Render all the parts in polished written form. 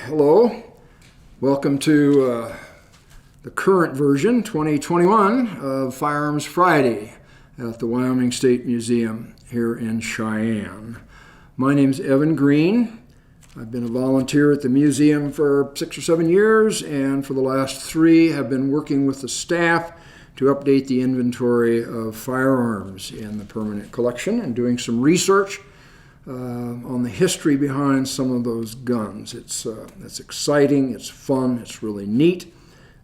Hello. Welcome to the current version, 2021, of Firearms Friday at the Wyoming State Museum here in Cheyenne. My name's Evan Green. I've been a volunteer at the museum for 6 or 7 years, and for the last 3 have been working with the staff to update the inventory of firearms in the permanent collection and doing some research on the history behind some of those guns. It's exciting, it's fun, it's really neat.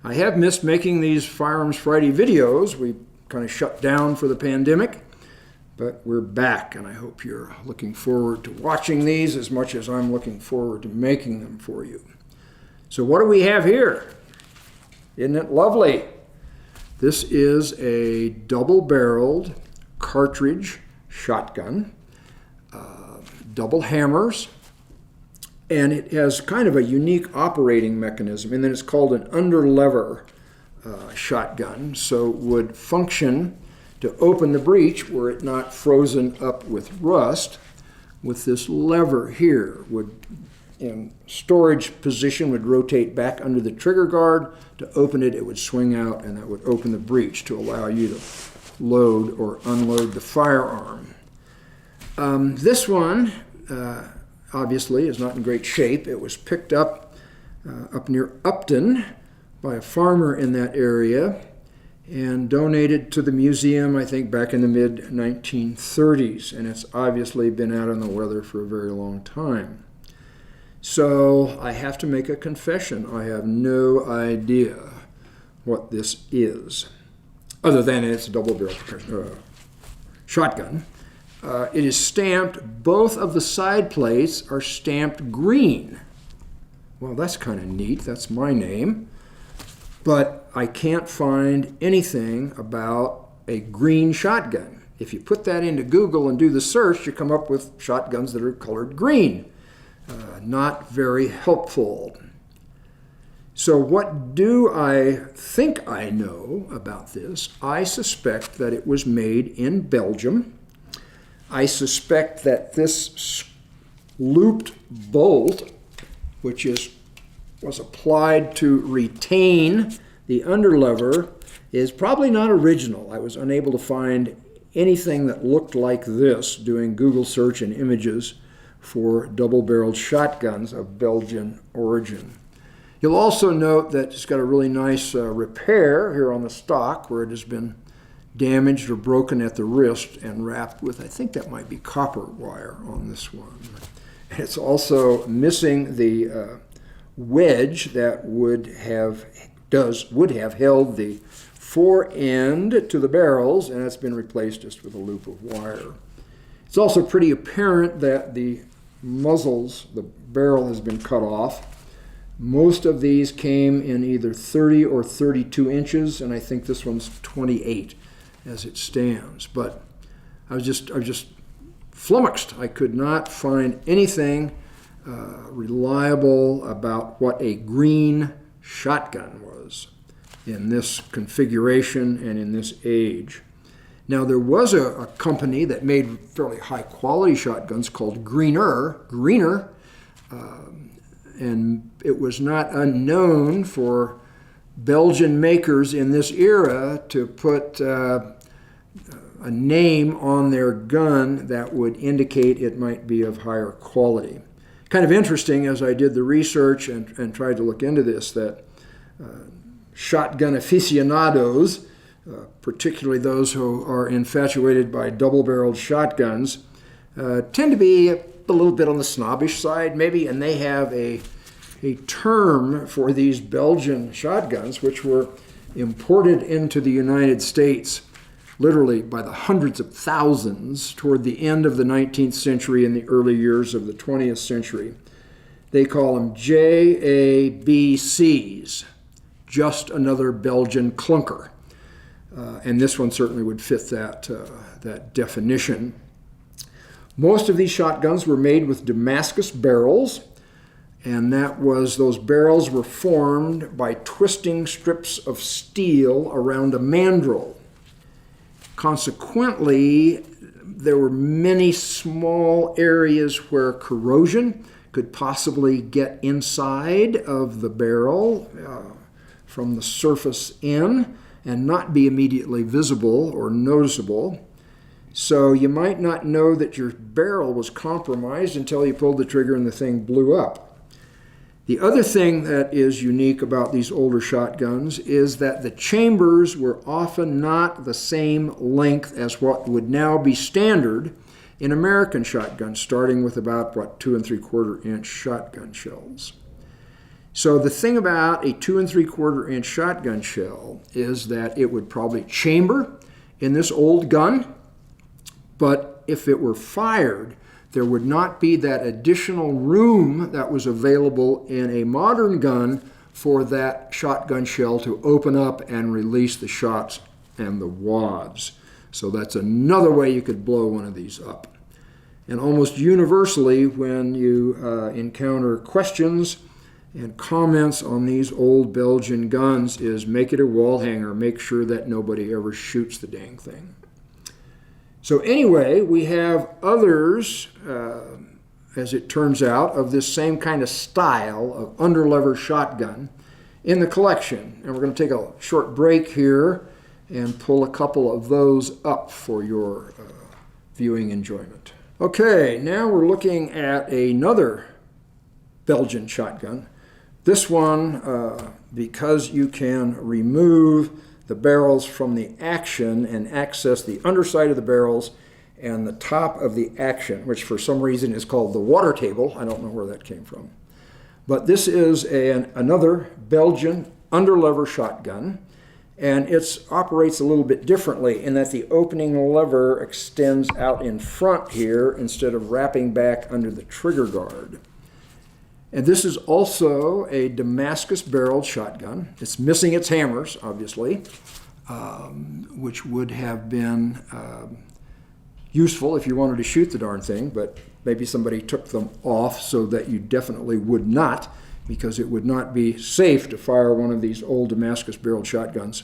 I have missed making these Firearms Friday videos. We kind of shut down for the pandemic, but we're back, and I hope you're looking forward to watching these as much as I'm looking forward to making them for you. So what do we have here? Isn't it lovely? This is a double-barreled cartridge shotgun. Double hammers, and it has kind of a unique operating mechanism, and then it's called an under-lever shotgun, so it would function to open the breech were it not frozen up with rust. With this lever here, would in storage position would rotate back under the trigger guard. To open it, it would swing out, and that would open the breech to allow you to load or unload the firearm. This one obviously is not in great shape. It was picked up up near Upton by a farmer in that area and donated to the museum, I think, back in the mid-1930s, and it's obviously been out in the weather for a very long time. So I have to make a confession. I have no idea what this is, other than it's a double-barrel shotgun. It is stamped, both of the side plates are stamped green. Well, that's kind of neat. That's my name. But I can't find anything about a green shotgun. If you put that into Google and do the search, you come up with shotguns that are colored green. Not very helpful. So what do I think I know about this? I suspect that it was made in Belgium. I suspect that this looped bolt, which was applied to retain the underlever, is probably not original. I was unable to find anything that looked like this doing Google search and images for double-barreled shotguns of Belgian origin. You'll also note that it's got a really nice repair here on the stock where it has been damaged or broken at the wrist and wrapped with, I think that might be copper wire on this one. It's also missing the wedge that would have held the fore end to the barrels, and it's been replaced just with a loop of wire. It's also pretty apparent that the muzzles, the barrel has been cut off. Most of these came in either 30 or 32 inches, and I think this one's 28 as it stands. But I was just flummoxed. I could not find anything reliable about what a green shotgun was in this configuration and in this age. Now, there was a company that made fairly high-quality shotguns called Greener, and it was not unknown for Belgian makers in this era to put a name on their gun that would indicate it might be of higher quality. Kind of interesting as I did the research and tried to look into this, that shotgun aficionados, particularly those who are infatuated by double-barreled shotguns, tend to be a little bit on the snobbish side maybe, and they have a term for these Belgian shotguns, which were imported into the United States literally by the hundreds of thousands toward the end of the 19th century and the early years of the 20th century. They call them JABCs, just another Belgian clunker. And this one certainly would fit that definition. Most of these shotguns were made with Damascus barrels, and those barrels were formed by twisting strips of steel around a mandrel. Consequently, there were many small areas where corrosion could possibly get inside of the barrel from the surface in and not be immediately visible or noticeable. So you might not know that your barrel was compromised until you pulled the trigger and the thing blew up. The other thing that is unique about these older shotguns is that the chambers were often not the same length as what would now be standard in American shotguns, starting with about, 2 3/4 inch shotgun shells. So the thing about a 2 3/4 inch shotgun shell is that it would probably chamber in this old gun, but if it were fired, there would not be that additional room that was available in a modern gun for that shotgun shell to open up and release the shots and the wads. So that's another way you could blow one of these up. And almost universally, when you encounter questions and comments on these old Belgian guns, is make it a wall hanger. Make sure that nobody ever shoots the dang thing. So anyway, we have others, as it turns out, of this same kind of style of underlever shotgun in the collection. And we're going to take a short break here and pull a couple of those up for your viewing enjoyment. Okay, now we're looking at another Belgian shotgun. This one, because you can remove the barrels from the action and access the underside of the barrels and the top of the action, which for some reason is called the water table. I don't know where that came from. But this is another Belgian underlever shotgun, and it operates a little bit differently in that the opening lever extends out in front here instead of wrapping back under the trigger guard. And this is also a Damascus barreled shotgun. It's missing its hammers, obviously, which would have been useful if you wanted to shoot the darn thing, but maybe somebody took them off so that you definitely would not, because it would not be safe to fire one of these old Damascus barreled shotguns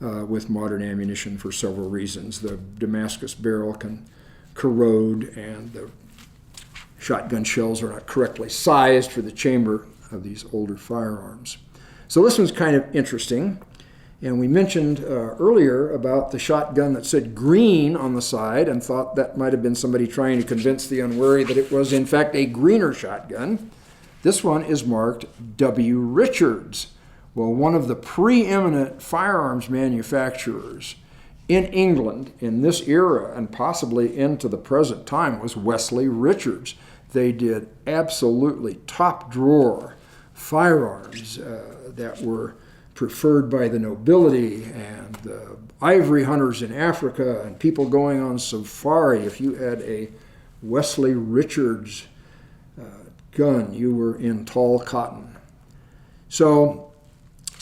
with modern ammunition for several reasons. The Damascus barrel can corrode, and the shotgun shells are not correctly sized for the chamber of these older firearms. So this one's kind of interesting. And we mentioned earlier about the shotgun that said green on the side and thought that might have been somebody trying to convince the unwary that it was in fact a greener shotgun. This one is marked W. Richards. Well, one of the preeminent firearms manufacturers in England in this era and possibly into the present time was Wesley Richards. They did absolutely top drawer firearms that were preferred by the nobility and the ivory hunters in Africa and people going on safari. If you had a Wesley Richards gun, you were in tall cotton. So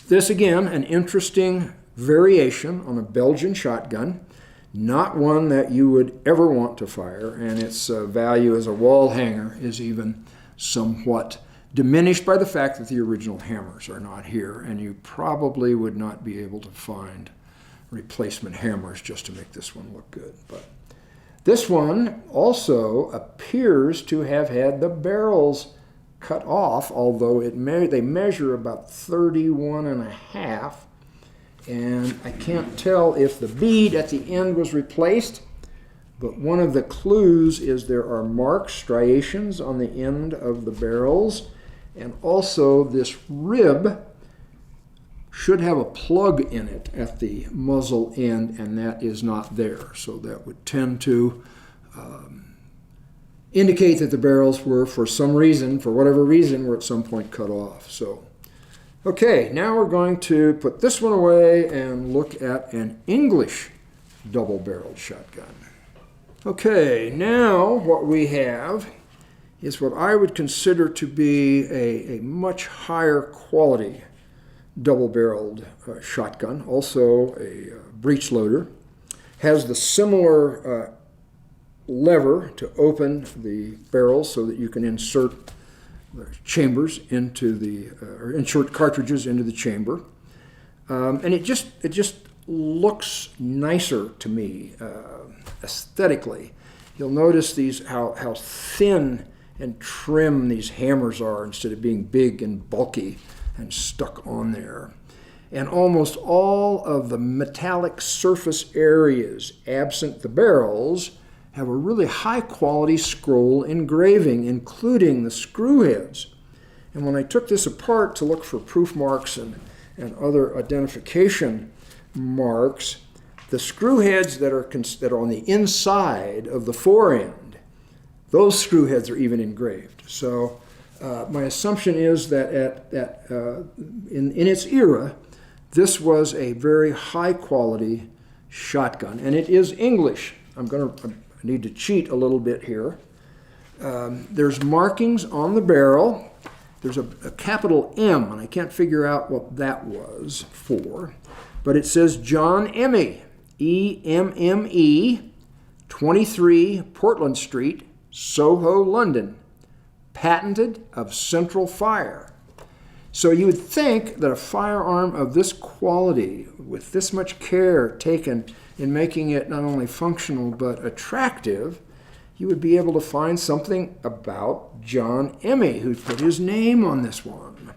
this again, an interesting variation on a Belgian shotgun. Not one that you would ever want to fire, and its value as a wall hanger is even somewhat diminished by the fact that the original hammers are not here, and you probably would not be able to find replacement hammers just to make this one look good. But this one also appears to have had the barrels cut off, although they measure about 31 and a half. And I can't tell if the bead at the end was replaced, but one of the clues is there are marks, striations on the end of the barrels, and also this rib should have a plug in it at the muzzle end, and that is not there. So that would tend to indicate that the barrels were, for some reason, for whatever reason, were at some point cut off. So. Okay, now we're going to put this one away and look at an English double-barreled shotgun. Okay, now what we have is what I would consider to be a much higher quality double-barreled shotgun, also a breech loader. Has the similar lever to open the barrels so that you can insert chambers into the, or insert cartridges into the chamber. And it just looks nicer to me aesthetically. You'll notice how thin and trim these hammers are instead of being big and bulky and stuck on there. And almost all of the metallic surface areas, absent the barrels, have a really high-quality scroll engraving, including the screw heads. And when I took this apart to look for proof marks and other identification marks, the screw heads that are on the inside of the fore end, those screw heads are even engraved. So my assumption is that in its era, this was a very high-quality shotgun, and it is English. I need to cheat a little bit here. There's markings on the barrel. There's a capital M, and I can't figure out what that was for, but it says John Emme, E-M-M-E, 23 Portland Street, Soho, London, patented of Central Fire. So you would think that a firearm of this quality, with this much care taken in making it not only functional but attractive, you would be able to find something about John Emme, who put his name on this one.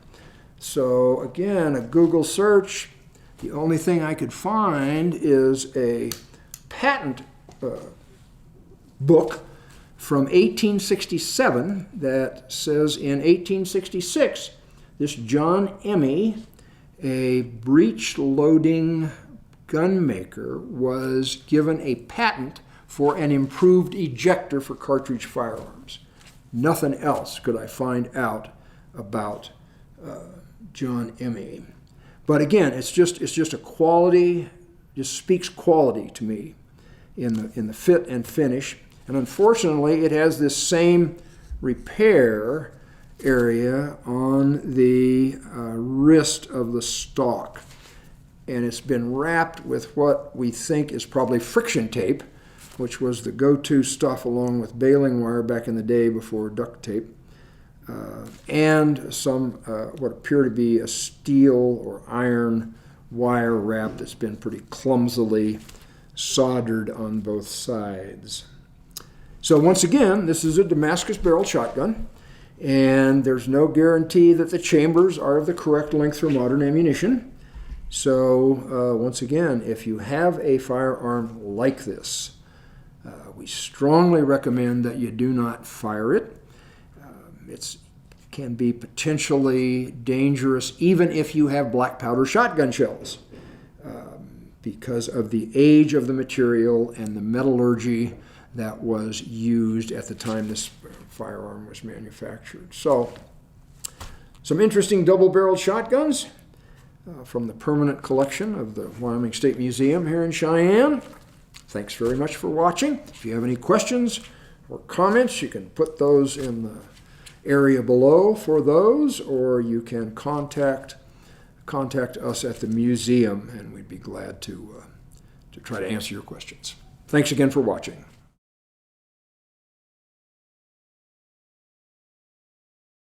So again, a Google search, the only thing I could find is a patent book from 1867 that says in 1866, this John Emme, a breech-loading gunmaker, was given a patent for an improved ejector for cartridge firearms. Nothing else could I find out about John Emme. But again, it's just a quality, just speaks quality to me in the fit and finish. And unfortunately, it has this same repair area on the wrist of the stock. And it's been wrapped with what we think is probably friction tape, which was the go-to stuff along with baling wire back in the day before duct tape, and some what appear to be a steel or iron wire wrap that's been pretty clumsily soldered on both sides. So once again, this is a Damascus barrel shotgun, and there's no guarantee that the chambers are of the correct length for modern ammunition. So once again, if you have a firearm like this, we strongly recommend that you do not fire it. It can be potentially dangerous even if you have black powder shotgun shells because of the age of the material and the metallurgy that was used at the time this firearm was manufactured. So, some interesting double-barreled shotguns from the permanent collection of the Wyoming State Museum here in Cheyenne. Thanks very much for watching. If you have any questions or comments, you can put those in the area below for those, or you can contact us at the museum, and we'd be glad to try to answer your questions. Thanks again for watching.